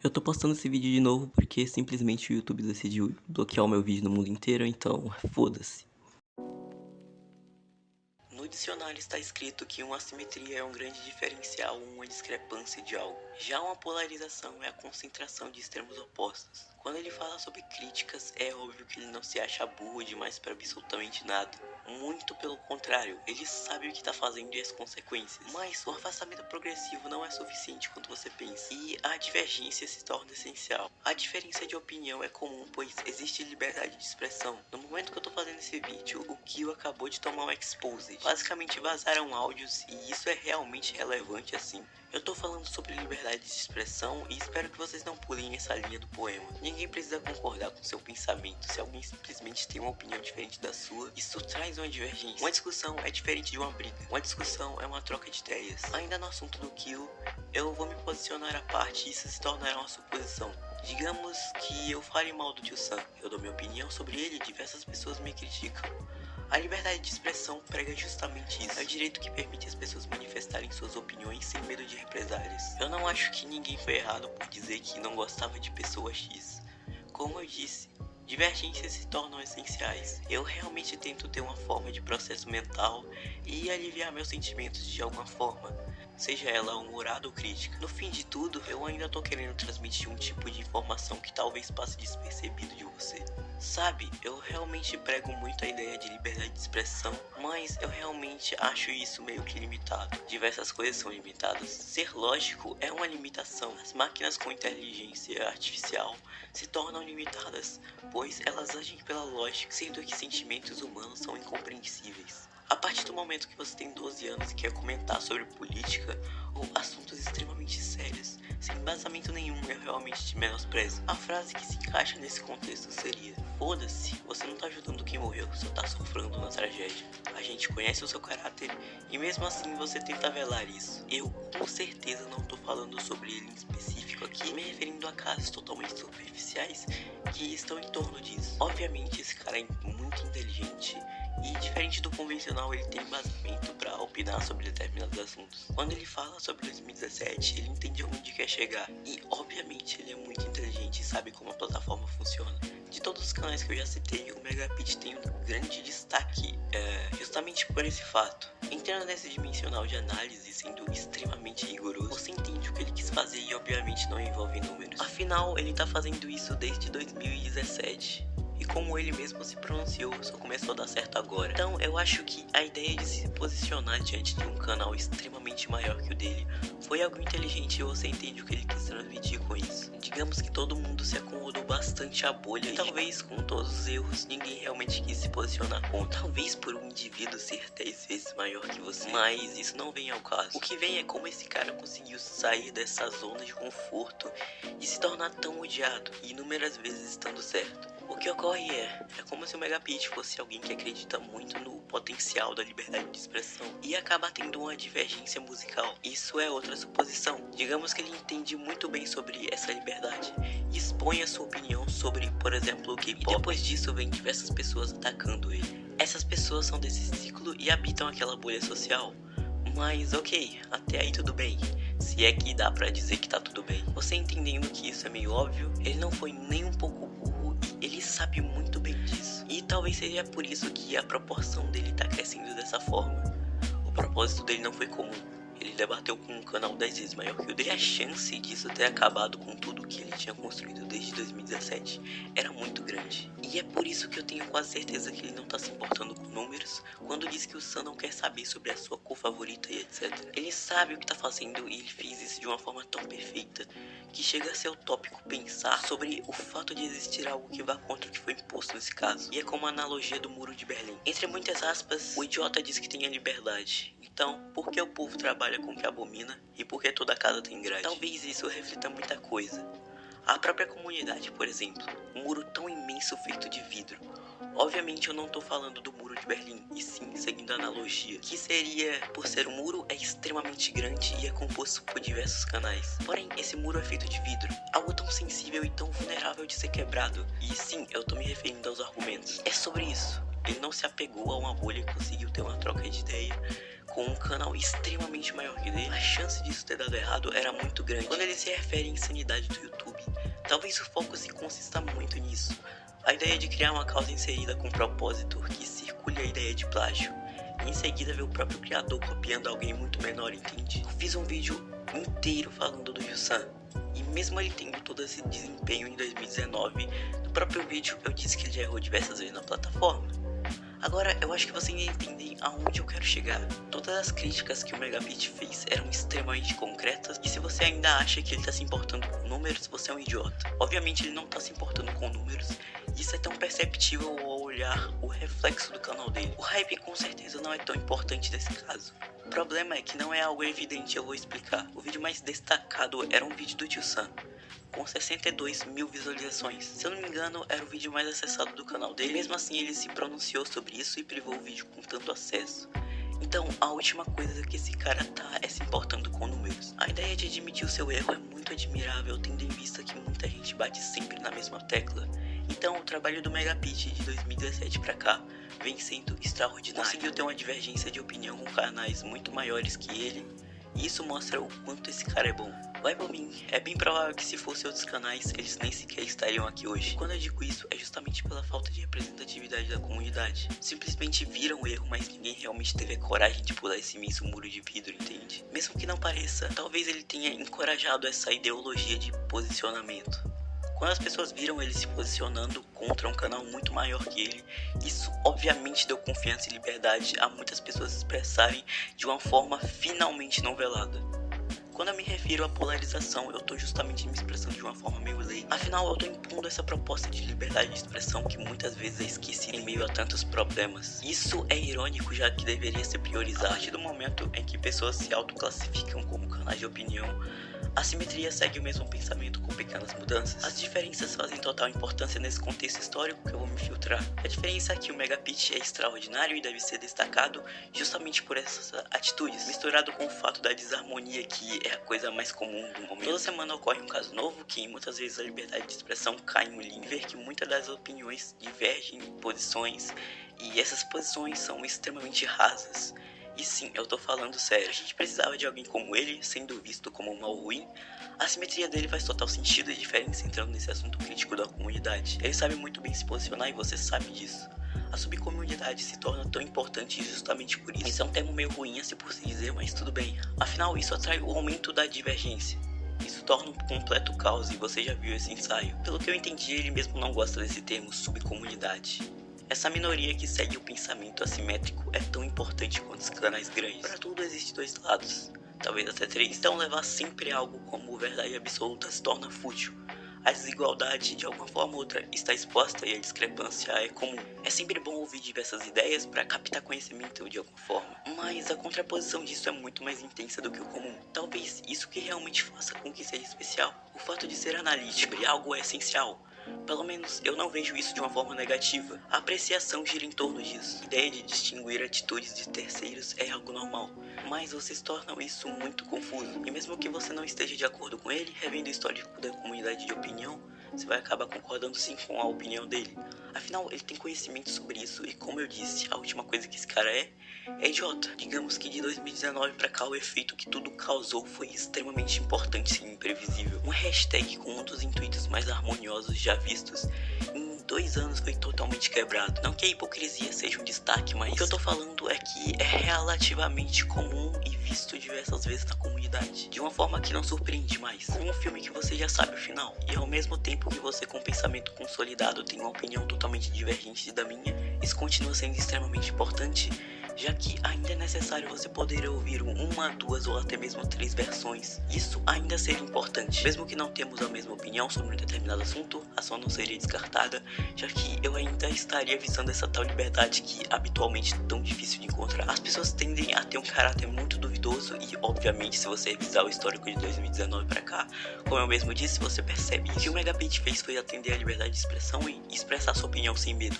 Eu tô postando esse vídeo de novo porque simplesmente o YouTube decidiu bloquear o meu vídeo no mundo inteiro, então foda-se. No dicionário está escrito que uma assimetria é um grande diferencial ou uma discrepância de algo. Já uma polarização é a concentração de extremos opostos. Quando ele fala sobre críticas, é óbvio que ele não se acha burro demais para absolutamente nada. Muito pelo contrário, ele sabe o que está fazendo e as consequências. Mas o afastamento progressivo não é suficiente quanto você pensa, e a divergência se torna essencial. A diferença de opinião é comum, pois existe liberdade de expressão. No momento que eu tô fazendo esse vídeo, o Kyo acabou de tomar um expose. Basicamente vazaram áudios e isso é realmente relevante assim. Eu tô falando sobre liberdade de expressão e espero que vocês não pulem essa linha do poema. Ninguém precisa concordar com seu pensamento. Se alguém simplesmente tem uma opinião diferente da sua, isso traz uma divergência. Uma discussão é diferente de uma briga. Uma discussão é uma troca de ideias. Ainda no assunto do Kyo, eu vou me posicionar à parte e isso se tornará uma suposição. Digamos que eu fale mal do Tio Sam. Eu dou minha opinião sobre ele e diversas pessoas me criticam. A liberdade de expressão prega justamente isso. É o direito que permite as pessoas manifestarem suas opiniões sem medo de represálias. Eu não acho que ninguém foi errado por dizer que não gostava de pessoa X. Como eu disse, divergências se tornam essenciais. Eu realmente tento ter uma forma de processo mental e aliviar meus sentimentos de alguma forma, seja ela humorada ou crítica. No fim de tudo, eu ainda tô querendo transmitir um tipo de informação que talvez passe despercebido de você. Sabe, eu realmente prego muito a ideia de liberdade de expressão, mas eu realmente acho isso meio que limitado. Diversas coisas são limitadas. Ser lógico é uma limitação. As máquinas com inteligência artificial se tornam limitadas, pois elas agem pela lógica, sendo que sentimentos humanos são incompreensíveis. A partir do momento que você tem 12 anos e quer comentar sobre política ou assuntos extremamente sérios, sem embasamento nenhum, eu realmente te menosprezo. A frase que se encaixa nesse contexto seria: foda-se, você não tá ajudando quem morreu, só tá sofrendo na tragédia. A gente conhece o seu caráter e mesmo assim você tenta velar isso. Eu com certeza não tô falando sobre ele em específico aqui, me referindo a casos totalmente superficiais que estão em torno disso. Obviamente esse cara é muito inteligente e, diferente do convencional, ele tem embasamento para opinar sobre determinados assuntos. Quando ele fala sobre 2017, ele entende onde quer chegar. E, obviamente, ele é muito inteligente e sabe como a plataforma funciona. De todos os canais que eu já citei, o Megapix tem um grande destaque justamente por esse fato. Entrando nesse dimensional de análise, sendo extremamente rigoroso, você entende o que ele quis fazer e, obviamente, não envolve números. Afinal, ele tá fazendo isso desde 2017. E como ele mesmo se pronunciou, só começou a dar certo agora. Então eu acho que a ideia de se posicionar diante de um canal extremamente maior que o dele foi algo inteligente e você entende o que ele quis transmitir com isso. Digamos que todo mundo se acomodou bastante à bolha e talvez com todos os erros ninguém realmente quis se posicionar contra. Talvez por um indivíduo ser 10 vezes maior que você, mas isso não vem ao caso. O que vem é como esse cara conseguiu sair dessa zona de conforto e se tornar tão odiado e inúmeras vezes estando certo. O que ocorre é como se o Megapix fosse alguém que acredita muito no potencial da liberdade de expressão e acaba tendo uma divergência musical. Isso é outra suposição. Digamos que ele entende muito bem sobre essa liberdade e expõe a sua opinião sobre, por exemplo, o K-pop. E depois disso vem diversas pessoas atacando ele. Essas pessoas são desse ciclo e habitam aquela bolha social. Mas ok, até aí tudo bem. Se é que dá pra dizer que tá tudo bem. Você entendendo que isso é meio óbvio, ele não foi nem um pouco burro e ele sabe muito bem disso. E talvez seja por isso que a proporção dele tá crescendo dessa forma. O propósito dele não foi comum. Ele debateu com um canal 10 vezes maior que o dele. E a chance disso ter acabado com tudo que ele tinha construído desde 2017 era muito grande. E é por isso que eu tenho quase certeza que ele não tá se importando com números quando diz que o Sam não quer saber sobre a sua cor favorita e etc. Ele sabe o que tá fazendo e ele fez isso de uma forma tão perfeita que chega a ser utópico pensar sobre o fato de existir algo que vá contra o que foi imposto nesse caso. E é como a analogia do Muro de Berlim. Entre muitas aspas, o idiota diz que tem a liberdade. Então, por que o povo trabalha com o que abomina e por que toda casa tem grade? Talvez isso reflita muita coisa. A própria comunidade, por exemplo, um muro tão imenso feito de vidro. Obviamente eu não tô falando do Muro de Berlim, e sim seguindo a analogia, que seria, por ser um muro, é extremamente grande e é composto por diversos canais. Porém, esse muro é feito de vidro, algo tão sensível e tão vulnerável de ser quebrado. E sim, eu tô me referindo aos argumentos. É sobre isso. Ele não se apegou a uma bolha e conseguiu ter uma troca de ideia com um canal extremamente maior que o dele. A chance disso ter dado errado era muito grande. Quando ele se refere à insanidade do YouTube, Talvez o foco se consista muito nisso. A ideia de criar uma causa inserida com propósito que circule a ideia de plágio. E em seguida ver o próprio criador copiando alguém muito menor, entende? Eu fiz um vídeo inteiro falando do Jussan. E mesmo ele tendo todo esse desempenho em 2019, no próprio vídeo eu disse que ele já errou diversas vezes na plataforma. Agora, eu acho que vocês entendem aonde eu quero chegar. Todas as críticas que o Megabit fez eram extremamente concretas, e se você ainda acha que ele tá se importando com números, você é um idiota. Obviamente ele não tá se importando com números, e isso é tão perceptível ao olhar o reflexo do canal dele. O hype com certeza não é tão importante nesse caso. O problema é que não é algo evidente, eu vou explicar. O vídeo mais destacado era um vídeo do Jussan, com 62 mil visualizações. Se eu não me engano, era o vídeo mais acessado do canal dele. Mesmo assim, ele se pronunciou sobre isso e privou o vídeo com tanto acesso. Então, a última coisa que esse cara tá é se importando com números. A ideia de admitir o seu erro é muito admirável, tendo em vista que muita gente bate sempre na mesma tecla. Então, o trabalho do Megabit de 2017 pra cá vem sendo extraordinário. Conseguiu ter uma divergência de opinião com canais muito maiores que ele, e isso mostra o quanto esse cara é bom. Vai por mim, é bem provável que se fosse outros canais, eles nem sequer estariam aqui hoje. Quando eu digo isso, é justamente pela falta de representatividade da comunidade. Simplesmente viram o erro, mas ninguém realmente teve a coragem de pular esse imenso muro de vidro, entende? Mesmo que não pareça, talvez ele tenha encorajado essa ideologia de posicionamento. Quando as pessoas viram ele se posicionando contra um canal muito maior que ele, isso obviamente deu confiança e liberdade a muitas pessoas se expressarem de uma forma finalmente não velada. Quando eu me refiro à polarização, eu tô justamente me expressando de uma forma meio leiga. Afinal, eu tô impondo essa proposta de liberdade de expressão que muitas vezes é esquecida em meio a tantos problemas. Isso é irônico, já que deveria ser priorizado. A partir do momento em que pessoas se autoclassificam como canais de opinião, a simetria segue o mesmo pensamento com pequenas mudanças. As diferenças fazem total importância nesse contexto histórico que eu vou me filtrar. A diferença é que o Megabit é extraordinário e deve ser destacado justamente por essas atitudes, misturado com o fato da desarmonia, que é a coisa mais comum do momento. Toda semana ocorre um caso novo que muitas vezes a liberdade de expressão cai em um limite, ver que muitas das opiniões divergem em posições, e essas posições são extremamente rasas. E sim, eu tô falando sério, a gente precisava de alguém como ele, sendo visto como um mal ruim. A simetria dele faz total sentido e diferença entrando nesse assunto crítico da comunidade. Ele sabe muito bem se posicionar e você sabe disso. A subcomunidade se torna tão importante justamente por isso. Isso é um termo meio ruim a se por se dizer, mas tudo bem. Afinal, isso atrai o aumento da divergência. Isso torna um completo caos e você já viu esse ensaio. Pelo que eu entendi, ele mesmo não gosta desse termo subcomunidade. Essa minoria que segue o pensamento assimétrico é tão importante quanto os canais grandes. Para tudo existem dois lados, talvez até três. Então levar sempre algo como verdade absoluta se torna fútil. A desigualdade de alguma forma ou outra está exposta e a discrepância é comum. É sempre bom ouvir diversas ideias para captar conhecimento de alguma forma, mas a contraposição disso é muito mais intensa do que o comum. Talvez isso que realmente faça com que seja especial. O fato de ser analítico sobre algo é essencial. Pelo menos eu não vejo isso de uma forma negativa. A apreciação gira em torno disso. A ideia de distinguir atitudes de terceiros é algo normal, mas vocês tornam isso muito confuso. E mesmo que você não esteja de acordo com ele, revendo o histórico da comunidade de opinião, você vai acabar concordando sim com a opinião dele. Afinal, ele tem conhecimento sobre isso e, como eu disse, a última coisa que esse cara é idiota. Digamos que de 2019 pra cá o efeito que tudo causou foi extremamente importante e imprevisível. Um hashtag com um dos intuitos mais harmoniosos já vistos em 2 anos foi totalmente quebrado. Não que a hipocrisia seja um destaque, mas o que eu tô falando é que é relativamente comum e visto diversas vezes na comunidade, de uma forma que não surpreende mais. Com um filme que você já sabe o final, e ao mesmo tempo que você com pensamento consolidado tem uma opinião totalmente divergente da minha, isso continua sendo extremamente importante, já que ainda é necessário você poder ouvir uma, duas ou até mesmo 3 versões. Isso ainda seria importante. Mesmo que não temos a mesma opinião sobre um determinado assunto, a sua não seria descartada, já que eu ainda estaria visando essa tal liberdade que habitualmente é tão difícil de encontrar. As pessoas tendem a ter um caráter muito duvidoso e, obviamente, se você revisar o histórico de 2019 pra cá, como eu mesmo disse, você percebe isso. O que o Megabit fez foi atender à liberdade de expressão e expressar sua opinião sem medo.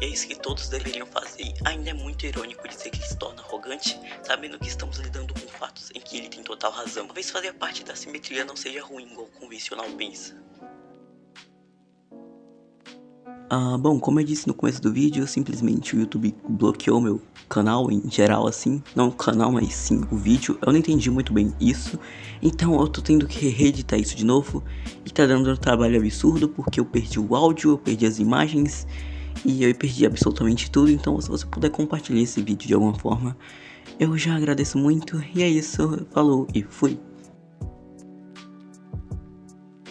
E é isso que todos deveriam fazer. E ainda é muito irônico dizer que ele se torna arrogante, sabendo que estamos lidando com fatos em que ele tem total razão. Talvez fazer parte da simetria não seja ruim, igual o convencional pensa. Bom, como eu disse no começo do vídeo, simplesmente o YouTube bloqueou meu canal em geral, assim. Não o canal, mas sim o vídeo. Eu não entendi muito bem isso. Então eu tô tendo que reeditar isso de novo. E tá dando um trabalho absurdo, porque eu perdi o áudio, eu perdi as imagens. E eu perdi absolutamente tudo. Então se você puder compartilhar esse vídeo de alguma forma, eu já agradeço muito. E é isso, falou e fui.